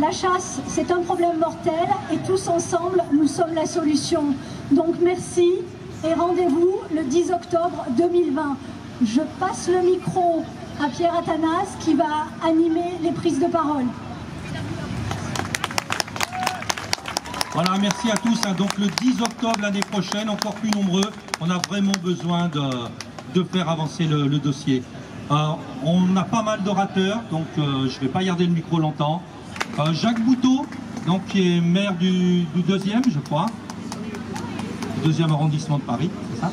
La chasse, c'est un problème mortel et tous ensemble, nous sommes la solution. Donc merci et rendez-vous le 10 octobre 2020. Je passe le micro à Pierre Athanas qui va animer les prises de parole. Voilà, merci à tous. Donc le 10 octobre l'année prochaine, encore plus nombreux, on a vraiment besoin de faire avancer le dossier. On a pas mal d'orateurs, donc je ne vais pas garder le micro longtemps. Jacques Bouteau, donc, qui est maire du 2e, je crois, 2e arrondissement de Paris, c'est ça?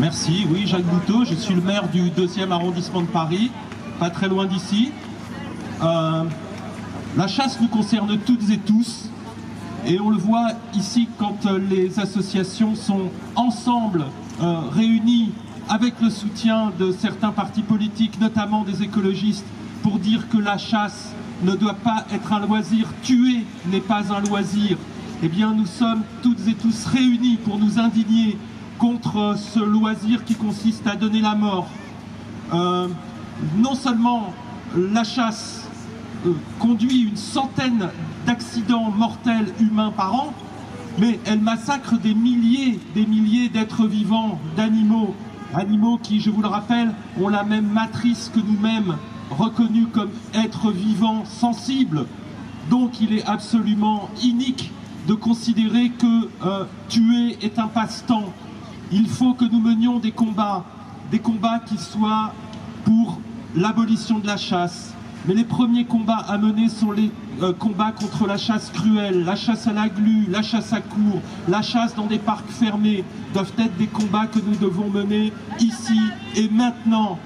Merci, oui, Jacques Bouteau, je suis le maire du 2e arrondissement de Paris, pas très loin d'ici. La chasse nous concerne toutes et tous, et on le voit ici quand les associations sont ensemble réunies avec le soutien de certains partis politiques, notamment des écologistes, pour dire que la chasse ne doit pas être un loisir, tuer n'est pas un loisir. Eh bien, nous sommes toutes et tous réunis pour nous indigner contre ce loisir qui consiste à donner la mort. Non seulement la chasse conduit une centaine d'accidents mortels humains par an, mais elle massacre des milliers d'êtres vivants, d'animaux qui, je vous le rappelle, ont la même matrice que nous-mêmes, reconnus comme êtres vivants sensibles. Donc il est absolument inique de considérer que tuer est un passe-temps. Il faut que nous menions des combats qui soient pour l'abolition de la chasse. Mais les premiers combats à mener sont les combats contre la chasse cruelle, la chasse à la glu, la chasse à courre, la chasse dans des parcs fermés, doivent être des combats que nous devons mener ici et maintenant.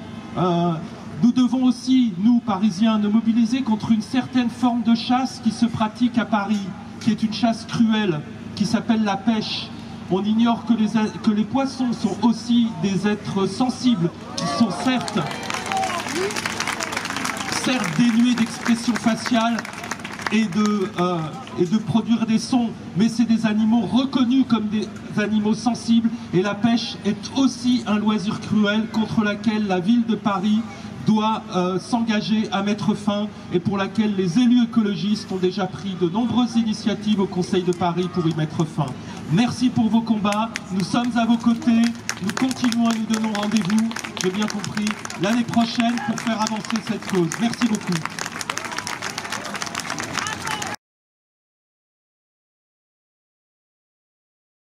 Nous devons aussi, nous, Parisiens, nous mobiliser contre une certaine forme de chasse qui se pratique à Paris, qui est une chasse cruelle, qui s'appelle la pêche. On ignore que les poissons sont aussi des êtres sensibles, qui sont certes dénués d'expression faciale et de produire des sons, mais c'est des animaux reconnus comme des animaux sensibles, et la pêche est aussi un loisir cruel contre laquelle la ville de Paris doit s'engager à mettre fin, et pour laquelle les élus écologistes ont déjà pris de nombreuses initiatives au Conseil de Paris pour y mettre fin. Merci pour vos combats, nous sommes à vos côtés, nous continuons et nous donnons rendez-vous, j'ai bien compris, l'année prochaine pour faire avancer cette cause. Merci beaucoup.